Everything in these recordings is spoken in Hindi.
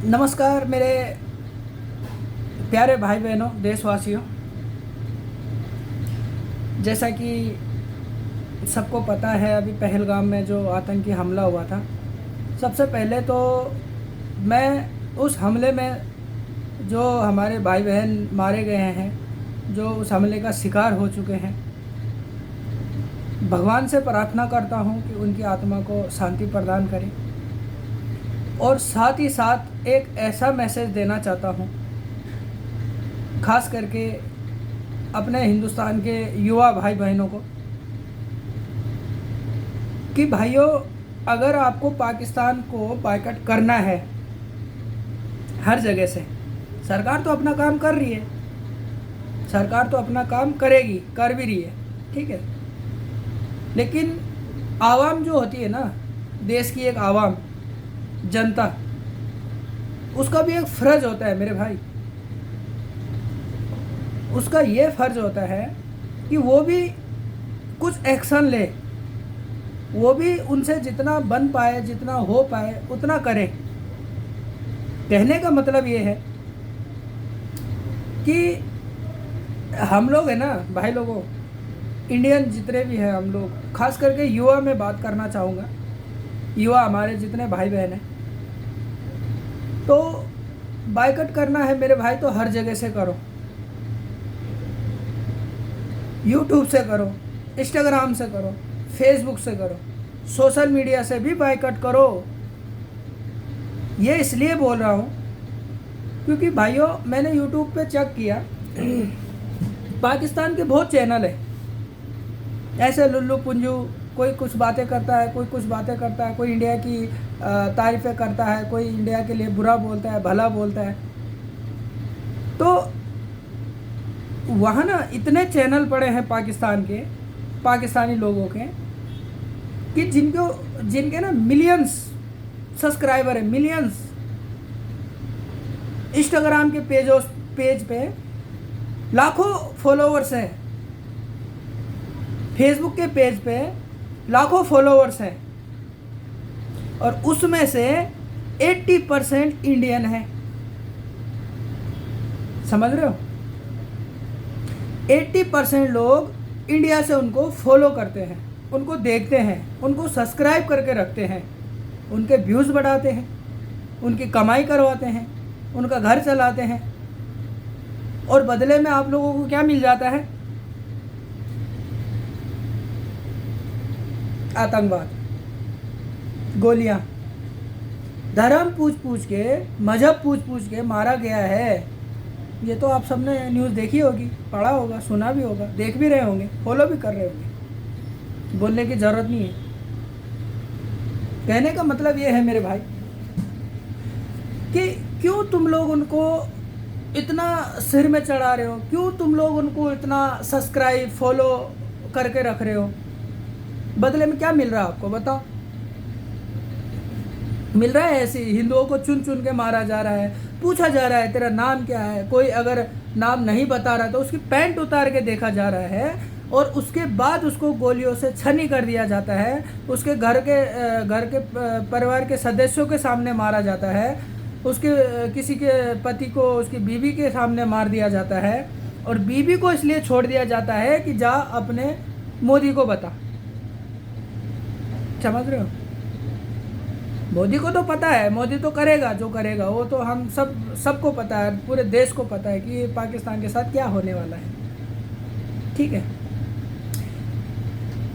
नमस्कार मेरे प्यारे भाई बहनों, देशवासियों। जैसा कि सबको पता है, अभी पहलगाम में जो आतंकी हमला हुआ था, सबसे पहले तो मैं उस हमले में जो हमारे भाई बहन मारे गए हैं, जो उस हमले का शिकार हो चुके हैं, भगवान से प्रार्थना करता हूँ कि उनकी आत्मा को शांति प्रदान करें। और साथ ही साथ एक ऐसा मैसेज देना चाहता हूँ, खास करके अपने हिंदुस्तान के युवा भाई बहनों को, कि भाइयों, अगर आपको पाकिस्तान को बायकॉट करना है हर जगह से, सरकार तो अपना काम कर रही है, सरकार तो अपना काम करेगी, कर भी रही है, ठीक है। लेकिन आवाम जो होती है ना, देश की एक आवाम, जनता, उसका भी एक फ़र्ज होता है मेरे भाई। उसका ये फ़र्ज होता है कि वो भी कुछ एक्शन ले, वो भी उनसे जितना बन पाए, जितना हो पाए उतना करे। कहने का मतलब ये है कि हम लोग है ना भाई लोगों, इंडियन जितने भी हैं हम लोग, खास करके युवा में बात करना चाहूँगा, युवा हमारे जितने भाई बहन हैं, तो बायकॉट करना है मेरे भाई तो हर जगह से करो। यूट्यूब से करो, इंस्टाग्राम से करो, फेसबुक से करो, सोशल मीडिया से भी बायकॉट करो। ये इसलिए बोल रहा हूँ क्योंकि भाइयों, मैंने यूट्यूब पे चेक किया, पाकिस्तान के बहुत चैनल है ऐसे लुल्लू पुंजू, कोई कुछ बातें करता है, कोई कुछ बातें करता है, कोई इंडिया की तारीफ़ें करता है, कोई इंडिया के लिए बुरा बोलता है, भला बोलता है। तो वहाँ ना इतने चैनल पड़े हैं पाकिस्तान के, पाकिस्तानी लोगों के, कि जिनके ना मिलियंस सब्सक्राइबर है, मिलियंस। इंस्टाग्राम के पेज पे लाखों फॉलोवर्स हैं, फेसबुक के पेज पे लाखों फॉलोवर्स हैं, और उसमें से 80% इंडियन है। समझ रहे हो? 80% लोग इंडिया से उनको फॉलो करते हैं, उनको देखते हैं, उनको सब्सक्राइब करके रखते हैं, उनके व्यूज़ बढ़ाते हैं, उनकी कमाई करवाते हैं, उनका घर चलाते हैं, और बदले में आप लोगों को क्या मिल जाता है? आतंकवाद, गोलियां, धर्म पूछ के, मजहब पूछ के मारा गया है। ये तो आप सबने न्यूज़ देखी होगी, पढ़ा होगा, सुना भी होगा, देख भी रहे होंगे, फॉलो भी कर रहे होंगे, बोलने की ज़रूरत नहीं है। कहने का मतलब ये है मेरे भाई कि क्यों तुम लोग उनको इतना सिर में चढ़ा रहे हो, क्यों तुम लोग उनको इतना सब्सक्राइब फॉलो करके रख रहे हो? बदले में क्या मिल रहा है आपको, बताओ? मिल रहा है ऐसे हिंदुओं को चुन चुन के मारा जा रहा है, पूछा जा रहा है तेरा नाम क्या है, कोई अगर नाम नहीं बता रहा तो उसकी पैंट उतार के देखा जा रहा है, और उसके बाद उसको गोलियों से छनी कर दिया जाता है, उसके घर के परिवार के सदस्यों के सामने मारा जाता है, उसके किसी के पति को उसकी बीवी के सामने मार दिया जाता है, और बीवी को इसलिए छोड़ दिया जाता है कि जा अपने मोदी को बता। समझ रहे हो? मोदी को तो पता है, मोदी तो करेगा जो करेगा, वो तो हम सबको पता है, पूरे देश को पता है कि पाकिस्तान के साथ क्या होने वाला है, ठीक है।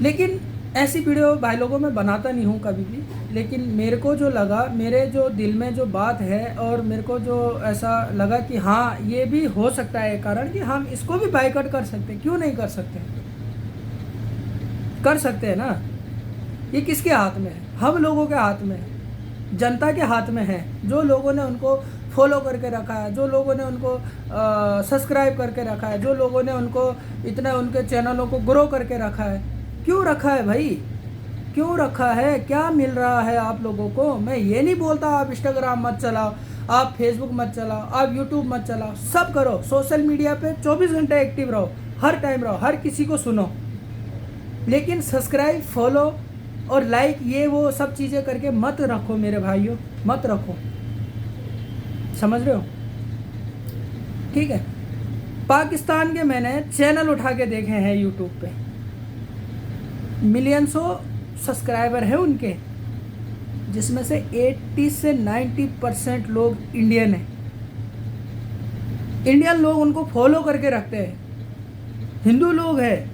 लेकिन ऐसी वीडियो भाई लोगों में बनाता नहीं हूँ कभी भी, लेकिन मेरे को जो लगा, मेरे जो दिल में जो बात है, और मेरे को जो ऐसा लगा कि हाँ, ये भी हो सकता है कारण कि हम इसको भी बायकॉट कर सकते हैं। क्यों नहीं कर सकते? कर सकते हैं ना। ये किसके हाथ में है? हम लोगों के हाथ में है, जनता के हाथ में है। जो लोगों ने उनको फॉलो करके रखा है, जो लोगों ने उनको सब्सक्राइब करके रखा है, जो लोगों ने उनको इतने उनके चैनलों को ग्रो करके रखा है। क्यों रखा है भाई? क्यों रखा है? क्या मिल रहा है आप लोगों को? मैं ये नहीं बोलता आप इंस्टाग्राम मत चलाओ, आप फेसबुक मत चलाओ, आप यूट्यूब मत चलाओ, सब करो। सोशल मीडिया पे 24 घंटे एक्टिव रहो, हर टाइम रहो, हर किसी को सुनो, लेकिन सब्सक्राइब, फॉलो और लाइक, ये वो सब चीज़ें करके मत रखो मेरे भाइयों, मत रखो। समझ रहे हो? ठीक है। पाकिस्तान के मैंने चैनल उठा के देखे हैं यूट्यूब पे, मिलियंसों सब्सक्राइबर हैं उनके, जिसमें से 80 से 90% लोग इंडियन हैं। इंडियन लोग उनको फॉलो करके रखते हैं, हिंदू लोग हैं,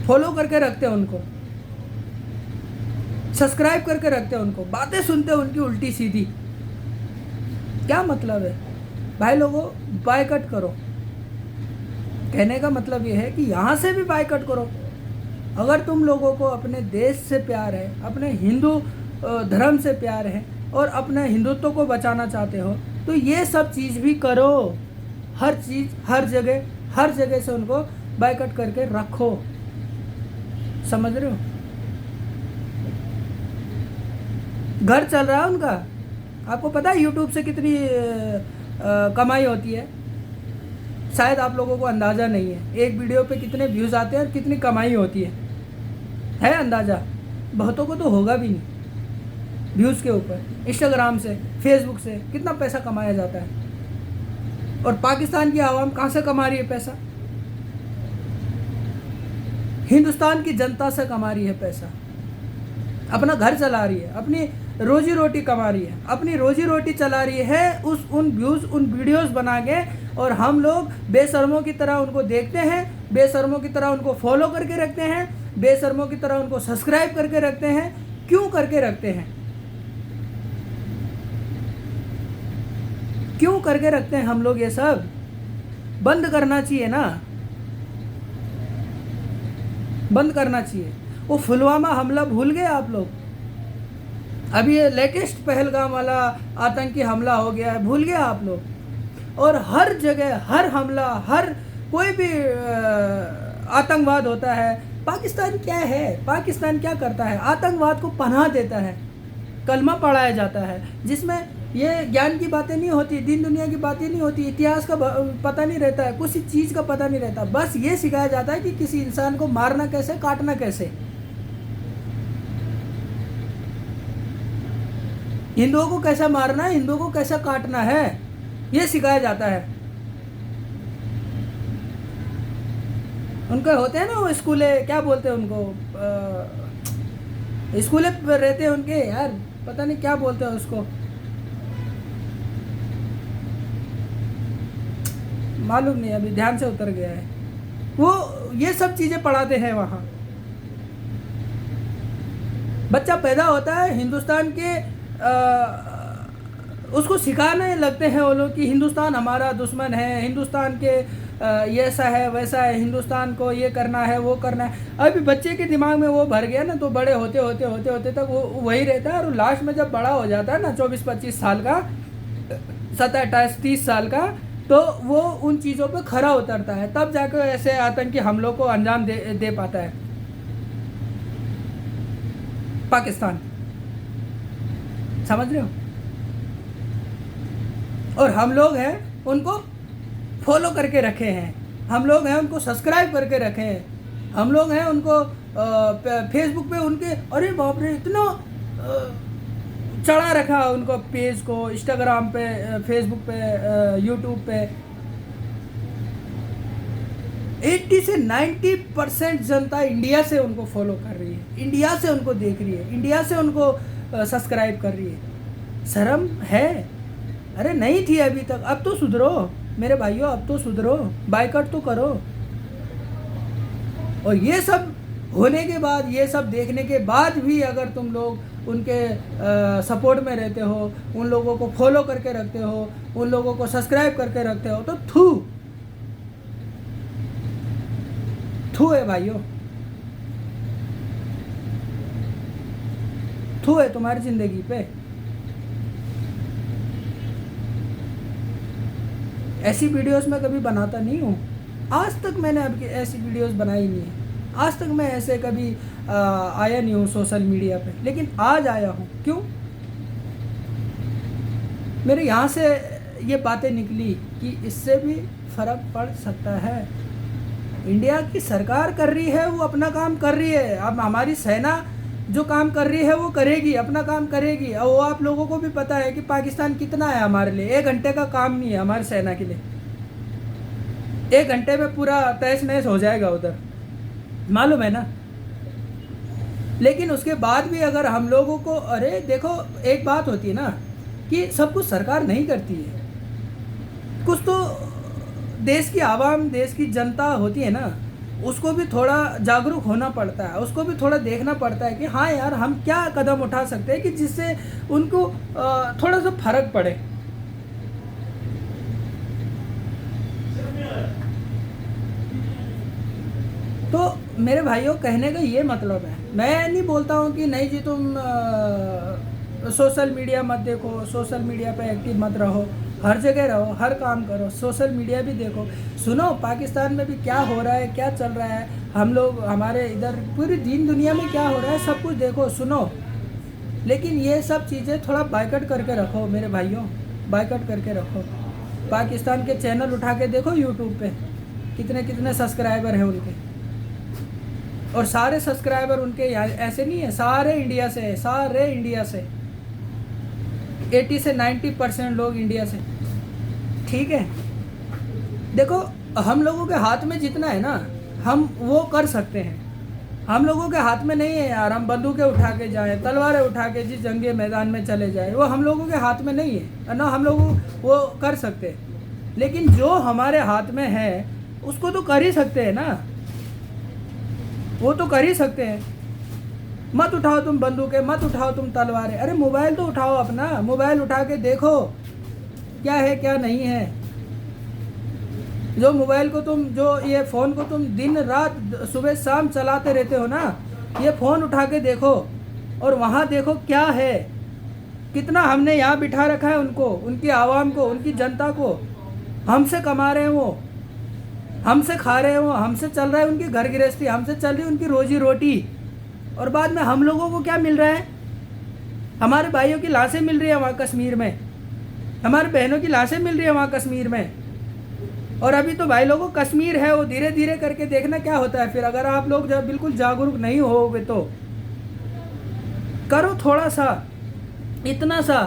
फॉलो करके रखते हैं उनको, सब्सक्राइब करके रखते हैं उनको, बातें सुनते हैं उनकी उल्टी सीधी। क्या मतलब है भाई? लोगों, बायकॉट करो। कहने का मतलब ये है कि यहाँ से भी बायकॉट करो। अगर तुम लोगों को अपने देश से प्यार है, अपने हिंदू धर्म से प्यार है और अपने हिंदुत्व को बचाना चाहते हो, तो ये सब चीज़ भी करो। हर चीज़, हर जगह से उनको बायकॉट करके रखो। समझ रहे हो? घर चल रहा है उनका। आपको पता है यूट्यूब से कितनी कमाई होती है? शायद आप लोगों को अंदाज़ा नहीं है। एक वीडियो पे कितने व्यूज़ आते हैं और कितनी कमाई होती है अंदाज़ा? बहुतों को तो होगा भी नहीं। व्यूज़ के ऊपर इंस्टाग्राम से, फेसबुक से कितना पैसा कमाया जाता है। और पाकिस्तान की आवाम कहाँ से कमा रही है पैसा? हिंदुस्तान की जनता से कमा रही है पैसा। अपना घर चला रही है, अपनी रोजी रोटी कमा रही है, अपनी रोजी रोटी चला रही है उन व्यूज़, उन वीडियोस बना के। और हम लोग बेशर्मों की तरह उनको देखते हैं, बेशर्मों की तरह उनको फॉलो करके रखते हैं, बेशर्मों की तरह उनको सब्सक्राइब करके रखते हैं। क्यों करके रखते हैं? क्यों करके रखते हैं हम लोग? ये सब बंद करना चाहिए ना, बंद करना चाहिए। वो पुलवामा हमला भूल गए आप लोग? अभी ये लेटेस्ट पहलगाम वाला आतंकी हमला हो गया है, भूल गए आप लोग? और हर जगह, हर हमला, हर कोई भी आतंकवाद होता है। पाकिस्तान क्या है? पाकिस्तान क्या करता है? आतंकवाद को पनाह देता है, कलमा पढ़ाया जाता है, जिसमें ये ज्ञान की बातें नहीं होती, दीन दुनिया की बातें नहीं होती, इतिहास का पता नहीं रहता है, कुछ चीज़ का पता नहीं रहता। बस ये सिखाया जाता है कि किसी इंसान को मारना कैसे, काटना कैसे। हिंदुओं को कैसा मारना है, हिंदुओं को कैसा काटना है, ये सिखाया जाता है। उनके होते हैं ना वो स्कूले, क्या बोलते हैं उनको, स्कूले रहते हैं उनके, यार पता नहीं क्या बोलते हैं उसको, मालूम नहीं, अभी ध्यान से उतर गया है। वो ये सब चीज़ें पढ़ाते हैं वहाँ। बच्चा पैदा होता है हिंदुस्तान के, उसको सिखाने लगते हैं वो लोग कि हिंदुस्तान हमारा दुश्मन है, हिंदुस्तान के ये ऐसा है वैसा है, हिंदुस्तान को ये करना है वो करना है। अभी बच्चे के दिमाग में वो भर गया ना, तो बड़े होते होते होते होते तक वो वही रहता है। और लास्ट में जब बड़ा हो जाता है ना, 24-25 साल का, 27-28-30 साल का, तो वो उन चीज़ों पे खरा उतरता है, तब जाकर ऐसे आतंकी हमलों को अंजाम दे पाता है पाकिस्तान। समझ रहे हो? और हम लोग हैं उनको फॉलो करके रखे हैं, हम लोग हैं उनको सब्सक्राइब करके रखे हैं, हम लोग हैं उनको फेसबुक पे उनके, अरे बाप रे, इतना चढ़ा रखा उनको पेज को, इंस्टाग्राम पे, फेसबुक पे, यूट्यूब पे। 80 से 90% जनता इंडिया से उनको फॉलो कर रही है, इंडिया से उनको देख रही है, इंडिया से उनको सब्सक्राइब कर रही है। शर्म है? अरे नहीं थी अभी तक, अब तो सुधरो मेरे भाइयों, अब तो सुधरो, बायकॉट तो करो। और ये सब होने के बाद, ये सब देखने के बाद भी अगर तुम लोग उनके सपोर्ट में रहते हो, उन लोगों को फॉलो करके रखते हो, उन लोगों को सब्सक्राइब करके रखते हो, तो थू है भाइयों, थू है तुम्हारी ज़िंदगी पे। ऐसी वीडियोस मैं कभी बनाता नहीं हूँ, आज तक मैंने अब ऐसी वीडियोस बनाई नहीं है, आज तक मैं ऐसे कभी आया नहीं हूँ सोशल मीडिया पे। लेकिन आज आया हूँ, क्यों? मेरे यहाँ से ये बातें निकली कि इससे भी फ़र्क पड़ सकता है। इंडिया की सरकार कर रही है, वो अपना काम कर रही है। अब हमारी सेना जो काम कर रही है वो करेगी, अपना काम करेगी। और वो आप लोगों को भी पता है कि पाकिस्तान कितना है हमारे लिए। 1 घंटे का काम नहीं है हमारी सेना के लिए। 1 घंटे में पूरा तहस नहस हो जाएगा उधर, मालूम है ना। लेकिन उसके बाद भी अगर हम लोगों को, अरे देखो एक बात होती है ना कि सब कुछ सरकार नहीं करती है, कुछ तो देश की आवाम, देश की जनता होती है ना, उसको भी थोड़ा जागरूक होना पड़ता है, उसको भी थोड़ा देखना पड़ता है कि हाँ यार हम क्या कदम उठा सकते हैं कि जिससे उनको थोड़ा सा फर्क पड़े। तो मेरे भाइयों, कहने का ये मतलब है, मैं नहीं बोलता हूँ कि नहीं जी तुम सोशल मीडिया मत देखो, सोशल मीडिया पे एक्टिव मत रहो, हर जगह रहो, हर काम करो, सोशल मीडिया भी देखो, सुनो पाकिस्तान में भी क्या हो रहा है, क्या चल रहा है, हम लोग हमारे इधर पूरी दीन दुनिया में क्या हो रहा है, सब कुछ देखो सुनो। लेकिन ये सब चीज़ें थोड़ा बाइकआउट करके रखो मेरे भाइयों, बाइकआउट करके रखो। पाकिस्तान के चैनल उठा के देखो यूट्यूब पे कितने कितने सब्सक्राइबर हैं उनके, और सारे सब्सक्राइबर उनके ऐसे नहीं है, सारे इंडिया से है, सारे इंडिया से, 80 से 90% लोग इंडिया से। ठीक है, देखो हम लोगों के हाथ में जितना है ना हम वो कर सकते हैं, हम लोगों के हाथ में नहीं है यार हम बंदूकें उठा के जाएं, तलवारें उठा के जिस जंगे मैदान में चले जाएं, वो हम लोगों के हाथ में नहीं है ना, हम लोग वो कर सकते हैं। लेकिन जो हमारे हाथ में है उसको तो कर ही सकते हैं ना, वो तो कर ही सकते हैं। मत उठाओ तुम बंदूकें, मत उठाओ तुम तलवारें, अरे मोबाइल तो उठाओ अपना, मोबाइल उठा के देखो क्या है क्या नहीं है। जो मोबाइल को तुम, जो ये फ़ोन को तुम दिन रात सुबह शाम चलाते रहते हो ना, ये फ़ोन उठा के देखो और वहाँ देखो क्या है, कितना हमने यहाँ बिठा रखा है उनको, उनकी आवाम को, उनकी जनता को। हमसे कमा रहे हैं वो, हमसे खा रहे हैं वो, हमसे चल रहा है उनकी घर गृहस्थी, हमसे चल रही है उनकी रोजी रोटी, और बाद में हम लोगों को क्या मिल रहा है? हमारे भाइयों की लाशें मिल रही है वहाँ कश्मीर में, हमारे बहनों की लाशें मिल रही है वहाँ कश्मीर में। और अभी तो भाई लोगों कश्मीर है, वो धीरे धीरे करके देखना क्या होता है फिर। अगर आप लोग जब बिल्कुल जागरूक नहीं होगे तो करो थोड़ा सा, इतना सा।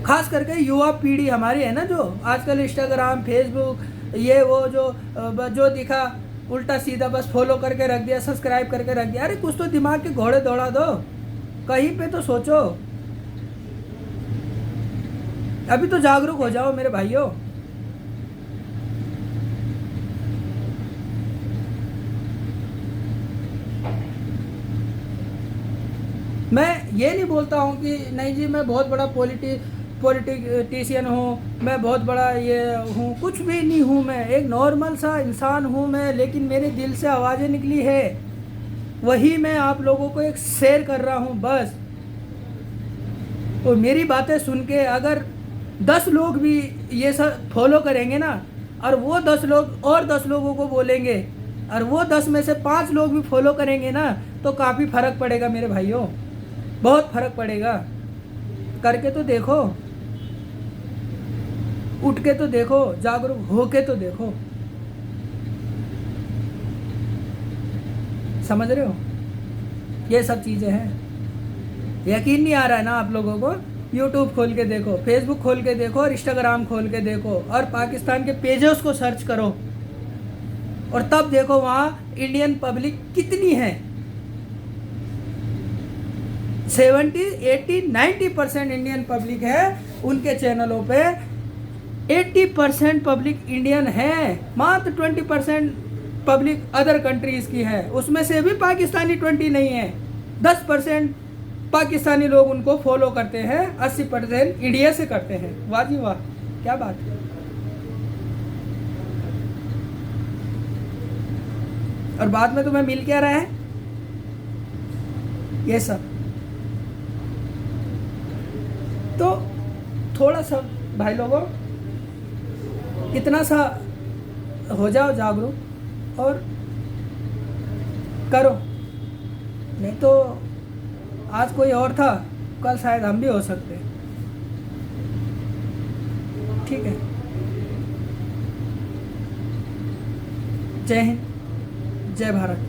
खास करके युवा पीढ़ी हमारी है ना, जो आजकल इंस्टाग्राम फेसबुक ये वो जो दिखा उल्टा सीधा बस फॉलो करके रख दिया, सब्सक्राइब करके रख दिया। अरे कुछ तो दिमाग के घोड़े दौड़ा दो, कहीं पे तो सोचो। अभी तो जागरूक हो जाओ मेरे भाइयों। मैं ये नहीं बोलता हूँ कि नहीं जी मैं बहुत बड़ा पॉलिटिशियन हूँ, मैं बहुत बड़ा ये हूँ, कुछ भी नहीं हूँ। मैं एक नॉर्मल सा इंसान हूँ मैं, लेकिन मेरे दिल से आवाज़ें निकली है, वही मैं आप लोगों को एक शेयर कर रहा हूँ बस। और मेरी बातें सुन के अगर 10 लोग भी ये सब फॉलो करेंगे ना, और वो 10 लोग और 10 लोगों को बोलेंगे, और वो 10 में से 5 लोग भी फॉलो करेंगे ना, तो काफ़ी फ़र्क पड़ेगा मेरे भाइयों, बहुत फ़र्क पड़ेगा। करके तो देखो, उठ के तो देखो, जागरूक हो के तो देखो। समझ रहे हो? ये सब चीज़ें हैं। यकीन नहीं आ रहा है ना आप लोगों को? यूट्यूब खोल के देखो, फेसबुक खोल के देखो, और इंस्टाग्राम खोल के देखो, और पाकिस्तान के पेजेस को सर्च करो, और तब देखो वहाँ इंडियन पब्लिक कितनी है। 70, 80, 90% इंडियन पब्लिक है उनके चैनलों पे। 80% पब्लिक इंडियन है, मात्र 20% पब्लिक अदर कंट्रीज़ की है, उसमें से भी पाकिस्तानी 20 नहीं है। 10% पाकिस्तानी लोग उनको फॉलो करते हैं, 80% इंडिया से करते हैं। वाह जी वाह, क्या बात है। और बाद में तुम्हें मिल क्या रहा है? ये सब। तो थोड़ा सा भाई लोगों, इतना सा हो जाओ जागरूक और करो, नहीं तो आज कोई और था, कल शायद हम भी हो सकते हैं। ठीक है, जय हिंद, जय भारत।